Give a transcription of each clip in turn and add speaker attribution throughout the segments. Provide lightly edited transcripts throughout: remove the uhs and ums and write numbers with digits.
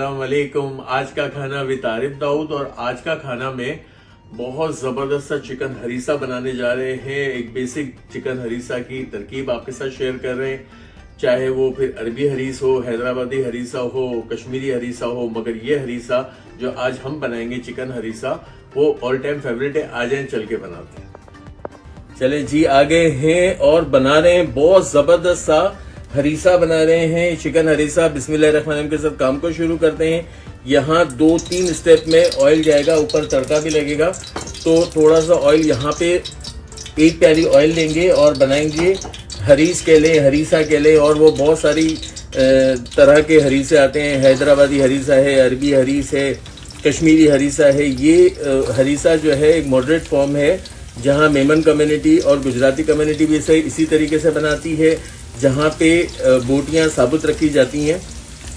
Speaker 1: अस्सलाम वालेकुम। आज का खाना विद आरिफ दाऊद और आज का खाना में बहुत ज़बरदस्त सा चिकन हरीसा बनाने जा रहे हैं। एक बेसिक चिकन हरीसा की तरकीब आपके साथ शेयर कर रहे हैं, चाहे वो फिर अरबी हरीस हो, हैदराबादी हरीसा हो, कश्मीरी हरीसा हो, मगर ये हरीसा जो आज हम बनाएंगे चिकन हरीसा वो ऑल टाइम फेवरेट है। आ जाए चल के बनाते हैं। चले जी, आ गए हैं और बना रहे हैं बहुत जबरदस्त सा हरीसा बना रहे हैं, चिकन हरीसा। बिस्मिल्लाहिर्रहमानिर्रहीम के साथ काम को शुरू करते हैं। यहाँ 2-3 स्टेप में ऑयल जाएगा, ऊपर तड़का भी लगेगा। तो थोड़ा सा ऑयल यहाँ पे 1 प्याली ऑयल लेंगे और बनाएंगे हरीस केले, हरीसा केले। और वो बहुत सारी तरह के हरीसे आते हैं, हैदराबादी हरीसा है, अरबी हरीस है, कश्मीरी हरीसा है। ये हरीसा जो है एक मॉडरेट फॉर्म है, जहाँ मेमन कम्युनिटी और गुजराती कम्युनिटी भी इसी तरीके से बनाती है, जहाँ पे बोटियाँ साबुत रखी जाती हैं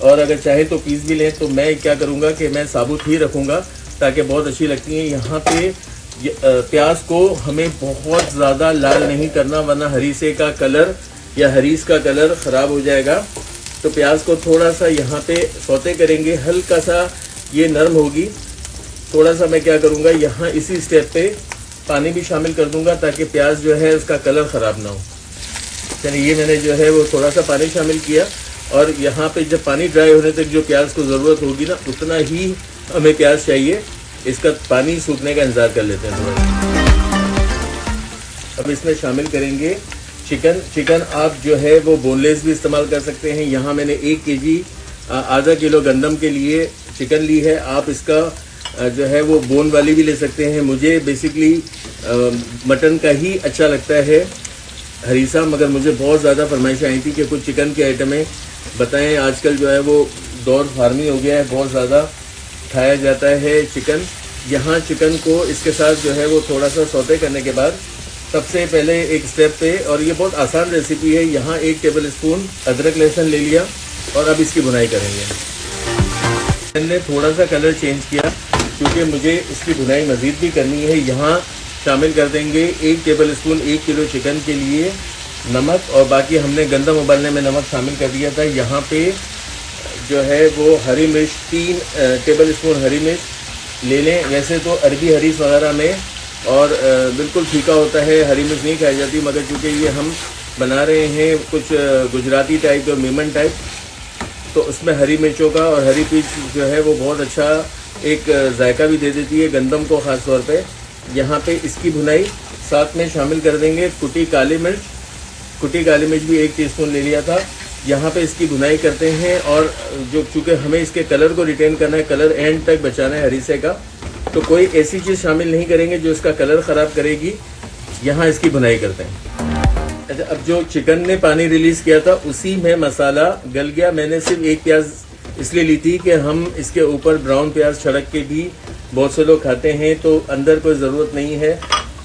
Speaker 1: और अगर चाहे तो पीस भी लें। तो मैं क्या करूँगा कि मैं साबुत ही रखूँगा ताकि बहुत अच्छी लगती हैं। यहाँ पे प्याज को हमें बहुत ज़्यादा लाल नहीं करना, वरना हरीसे का कलर या हरीस का कलर ख़राब हो जाएगा। तो प्याज को थोड़ा सा यहाँ पे सौते करेंगे, हल्का सा ये नरम होगी। थोड़ा सा मैं क्या करूँगा, यहाँ इसी स्टेप पे पानी भी शामिल कर दूँगा ताकि प्याज जो है उसका कलर ख़राब ना हो। चलिए, ये मैंने जो है वो थोड़ा सा पानी शामिल किया और यहाँ पे जब पानी ड्राई होने तक जो प्याज को ज़रूरत होगी ना, उतना ही हमें प्याज चाहिए। इसका पानी सूखने का इंतज़ार कर लेते हैं थोड़ा। अब इसमें शामिल करेंगे चिकन आप जो है वो बोनलेस भी इस्तेमाल कर सकते हैं। यहाँ मैंने 1 केजी आधा किलो गंदम के लिए चिकन ली है। आप इसका जो है वो बोन वाली भी ले सकते हैं। मुझे बेसिकली मटन का ही अच्छा लगता है हरीसा, मगर मुझे बहुत ज़्यादा फरमाइश आई थी कि कुछ चिकन के आइटमें बताएं। आजकल जो है वो दौर फार्मी हो गया है, बहुत ज़्यादा खाया जाता है चिकन। यहाँ चिकन को इसके साथ जो है वो थोड़ा सा सौते करने के बाद सबसे पहले एक स्टेप पे, और ये बहुत आसान रेसिपी है, यहाँ 1 टेबल स्पून अदरक लहसुन ले लिया और अब इसकी भुनाई करेंगे। मैंने थोड़ा सा कलर चेंज किया क्योंकि मुझे इसकी भुनाई मज़ीद भी करनी है। यहाँ शामिल कर देंगे 1 टेबल स्पून 1 किलो चिकन के लिए नमक, और बाकी हमने गंदम उबालने में नमक शामिल कर दिया था। यहाँ पे जो है वो हरी मिर्च 3 टेबल स्पून हरी मिर्च ले लें। वैसे तो अरबी हरीस वगैरह में और बिल्कुल फीका होता है, हरी मिर्च नहीं खाई जाती, मगर चूँकि ये हम बना रहे हैं कुछ गुजराती टाइप और मेमन टाइप, तो उसमें हरी मिर्चों का और हरी मिर्च जो है वो बहुत अच्छा एक जायका भी दे देती है गंदम को ख़ास तौर पे। यहाँ पे इसकी भुनाई साथ में शामिल कर देंगे कुटी काली मिर्च भी 1 टीस्पून ले लिया था। यहाँ पे इसकी भुनाई करते हैं और जो चूँकि हमें इसके कलर को रिटेन करना है, कलर एंड तक बचाना है हरीसे का, तो कोई ऐसी चीज़ शामिल नहीं करेंगे जो इसका कलर ख़राब करेगी। यहाँ इसकी भुनाई करते हैं। अच्छा, अब जो चिकन ने पानी रिलीज़ किया था उसी में मसाला गल गया। मैंने सिर्फ 1 प्याज इसलिए ली थी कि हम इसके ऊपर ब्राउन प्याज छिड़क के भी बहुत से लोग खाते हैं, तो अंदर कोई ज़रूरत नहीं है।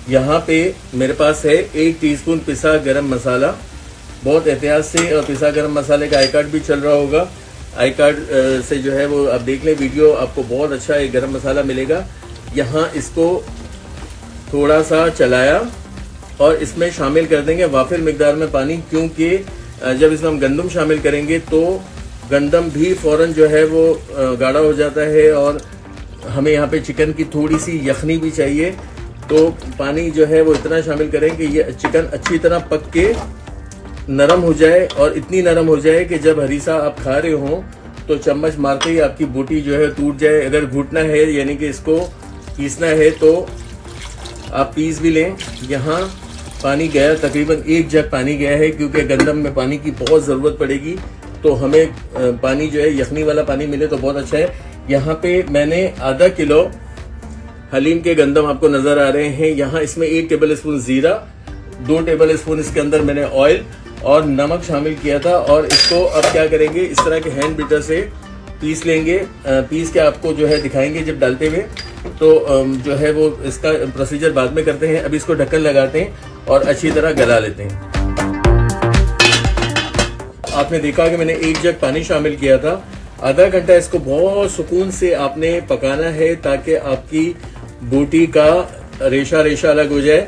Speaker 1: यहाँ पे मेरे पास है 1 टीस्पून पिसा गरम मसाला। बहुत एहतियात से, और पिसा गरम मसाले का आई कार्ड भी चल रहा होगा, आई कार्ड से जो है वो आप देख लें वीडियो, आपको बहुत अच्छा एक गरम मसाला मिलेगा। यहाँ इसको थोड़ा सा चलाया और इसमें शामिल कर देंगे वाफिर मिकदार में पानी, क्योंकि जब इसमें हम गंदम शामिल करेंगे तो गंदम भी फ़ौरन जो है वो गाढ़ा हो जाता है और हमें यहाँ पे चिकन की थोड़ी सी यखनी भी चाहिए। तो पानी जो है वो इतना शामिल करें कि ये चिकन अच्छी तरह पक के नरम हो जाए, और इतनी नरम हो जाए कि जब हरीसा आप खा रहे हो तो चम्मच मारते ही आपकी बोटी जो है टूट जाए। अगर घुटना है यानी कि इसको पीसना है तो आप पीस भी लें। यहाँ पानी गया, तकरीबन 1 जग पानी गया है, क्योंकि गंदम में पानी की बहुत ज़रूरत पड़ेगी। तो हमें पानी जो है यखनी वाला पानी मिले तो बहुत अच्छा है। यहाँ पे मैंने आधा किलो हलीम के गंदम आपको नज़र आ रहे हैं। यहाँ इसमें 1 टेबल स्पून ज़ीरा, 2 टेबल स्पून इसके अंदर मैंने ऑयल और नमक शामिल किया था। और इसको अब क्या करेंगे, इस तरह के हैंड बीटर से पीस लेंगे। पीस के आपको जो है दिखाएंगे जब डालते हुए, तो जो है वो इसका प्रोसीजर बाद में करते हैं। अभी इसको ढक्कन लगाते हैं और अच्छी तरह गला लेते हैं। आपने देखा कि मैंने 1 जग पानी शामिल किया था। आधा घंटा इसको बहुत सुकून से आपने पकाना है ताकि आपकी बोटी का रेशा अलग हो जाए।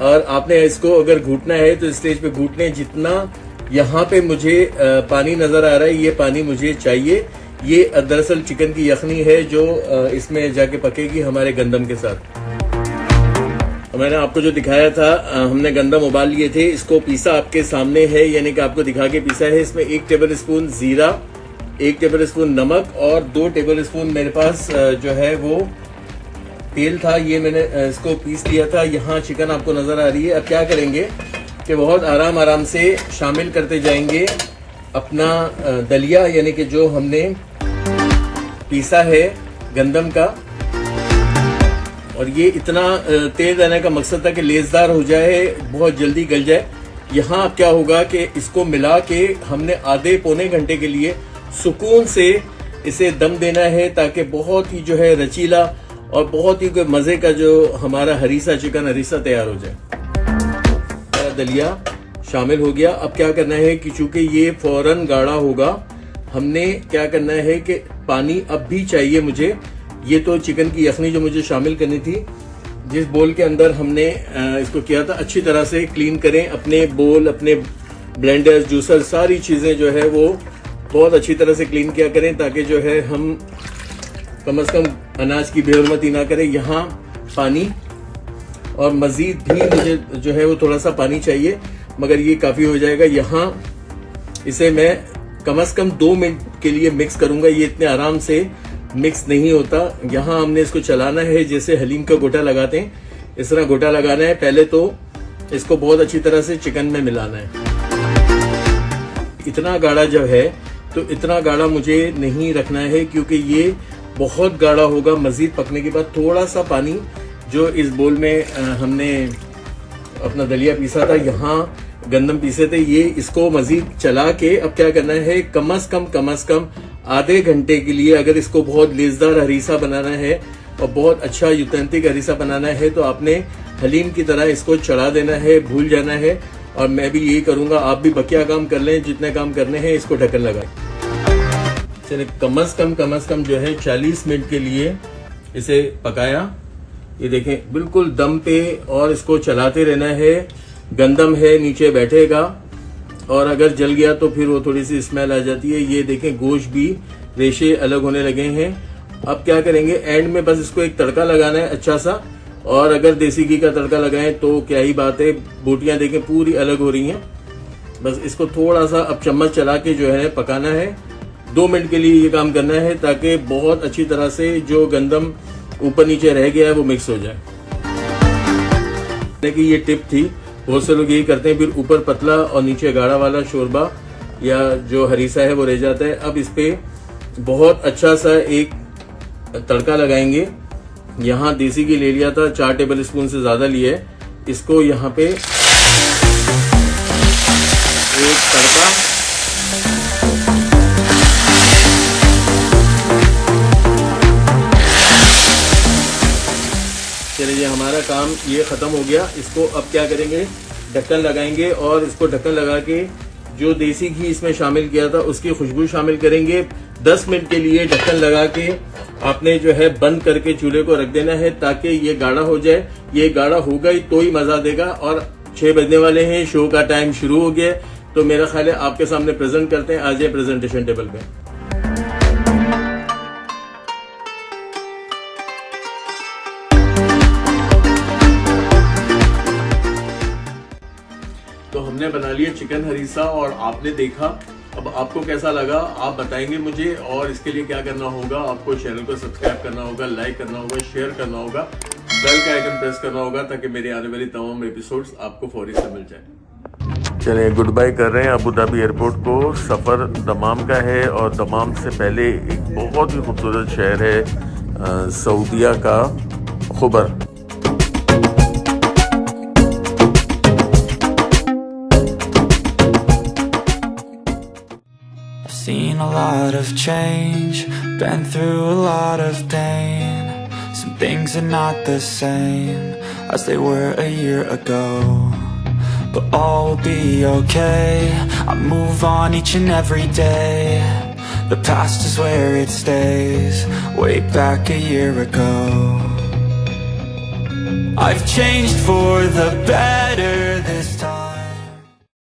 Speaker 1: और आपने इसको अगर घूटना है तो स्टेज पे घूटने जितना यहाँ पे मुझे पानी नजर आ रहा है, ये पानी मुझे चाहिए। ये दरअसल चिकन की यखनी है जो इसमें जाके पकेगी हमारे गंदम के साथ। मैंने आपको जो दिखाया था, हमने गंदम उबाल लिए थे, इसको पीसा आपके सामने है, यानी कि आपको दिखा के पीसा है। इसमें 1 टेबल स्पून जीरा, 1 टेबल स्पून नमक और 2 टेबल स्पून मेरे पास जो है वो तेल था, ये मैंने इसको पीस लिया था। यहाँ चिकन आपको नजर आ रही है। अब क्या करेंगे कि बहुत आराम से शामिल करते जाएंगे अपना दलिया, यानी कि जो हमने पीसा है गंदम का। और ये इतना तेज रहने का मकसद था कि लेसदार हो जाए, बहुत जल्दी गल जाए। यहाँ अब क्या होगा कि इसको मिला के हमने आधे पौने घंटे के लिए सुकून से इसे दम देना है, ताकि बहुत ही जो है रचीला और बहुत ही मजे का जो हमारा हरीसा चिकन हरीसा तैयार हो जाए। दलिया शामिल हो गया। अब क्या करना है कि चूंकि ये फौरन गाढ़ा होगा, हमने क्या करना है कि पानी अब भी चाहिए मुझे। ये तो चिकन की यखनी जो मुझे शामिल करनी थी, जिस बोल के अंदर हमने इसको किया था, अच्छी तरह से क्लीन करें अपने बोल, अपने ब्लेंडर्स, जूसर, सारी चीजें जो है वो बहुत अच्छी तरह से क्लीन किया करें, ताकि जो है हम कम से कम अनाज की बेहरमती ना करें। यहाँ पानी और मजीद भी मुझे जो है वो थोड़ा सा पानी चाहिए, मगर ये काफी हो जाएगा। यहाँ इसे मैं कम से कम 2 मिनट के लिए मिक्स करूंगा। ये इतने आराम से मिक्स नहीं होता। यहाँ हमने इसको चलाना है जैसे हलीम का गोटा लगाते हैं, इस तरह गोटा लगाना है। पहले तो इसको बहुत अच्छी तरह से चिकन में मिलाना है। इतना गाढ़ा जब है तो इतना गाढ़ा मुझे नहीं रखना है, क्योंकि ये बहुत गाढ़ा होगा। मजीद पकने के बाद थोड़ा सा पानी जो इस बोल में हमने अपना दलिया पीसा था, यहाँ गंदम पीसे थे, ये इसको मजीद चला के अब क्या करना है, कम से कम आधे घंटे के लिए, अगर इसको बहुत लेजदार हरीसा बनाना है और बहुत अच्छा यूथेंटिक हरीसा बनाना है, तो आपने हलीम की तरह इसको चढ़ा देना है, भूल जाना है। और मैं भी यही करूंगा, आप भी बकिया काम कर लें, जितने काम करने हैं इसको ढक्कन लगाएं। चलिए कम से कम जो है 40 मिनट के लिए इसे पकाया। ये देखें बिल्कुल दम पे, और इसको चलाते रहना है। गंदम है नीचे बैठेगा, और अगर जल गया तो फिर वो थोड़ी सी स्मेल आ जाती है। ये देखें गोश्त भी रेशे अलग होने लगे हैं। अब क्या करेंगे, एंड में बस इसको एक तड़का लगाना है अच्छा सा, और अगर देसी घी का तड़का लगाएं तो क्या ही बात है। बोटियां देखें पूरी अलग हो रही हैं। बस इसको थोड़ा सा अब चम्मच चला के जो है पकाना है। 2 मिनट के लिए ये काम करना है, ताकि बहुत अच्छी तरह से जो गंदम ऊपर नीचे रह गया है वो मिक्स हो जाए। देखिए ये टिप थी, बहुत से लोग यही करते हैं, फिर ऊपर पतला और नीचे गाढ़ा वाला शोरबा या जो हरीसा है वो रह जाता है। अब इस पे बहुत अच्छा सा एक तड़का लगाएंगे। यहाँ देसी घी ले लिया था, 4 टेबल स्पून से ज्यादा लिए है। इसको यहाँ पे एक तड़का, चलिए हमारा काम ये खत्म हो गया। इसको अब क्या करेंगे, ढक्कन लगाएंगे, और इसको ढक्कन लगा के जो देसी घी इसमें शामिल किया था उसकी खुशबू शामिल करेंगे। 10 मिनट के लिए ढक्कन लगा के आपने जो है बंद करके चूल्हे को रख देना है, ताकि ये गाढ़ा हो जाए। ये गाढ़ा होगा ही तो ही मजा देगा। और 6 बजने वाले हैं, शो का टाइम शुरू हो गया, तो मेरा ख्याल है आपके सामने प्रेजेंट करते हैं। आ जाए प्रेजेंटेशन टेबल पे। तो हमने बना लिया चिकन हरीसा, और आपने देखा। अब आपको कैसा लगा आप बताएंगे मुझे, और इसके लिए क्या करना होगा, आपको चैनल को सब्सक्राइब करना होगा, लाइक करना होगा, शेयर करना होगा, बेल का आइकन प्रेस करना होगा, ताकि मेरे आने वाली तमाम एपिसोड्स आपको फौरी से मिल जाए। चलिए गुड बाय कर रहे हैं अबू धाबी एयरपोर्ट को। सफ़र दमाम का है, और दमाम से पहले एक बहुत ही खूबसूरत शहर है सऊदिया का खुबर।
Speaker 2: Seen a lot of change, been through a lot of pain. Some things are not the same as they were a year ago, but all will be okay. I move on each and every day. The past is where it stays, way back a year ago. I've changed for the better this time.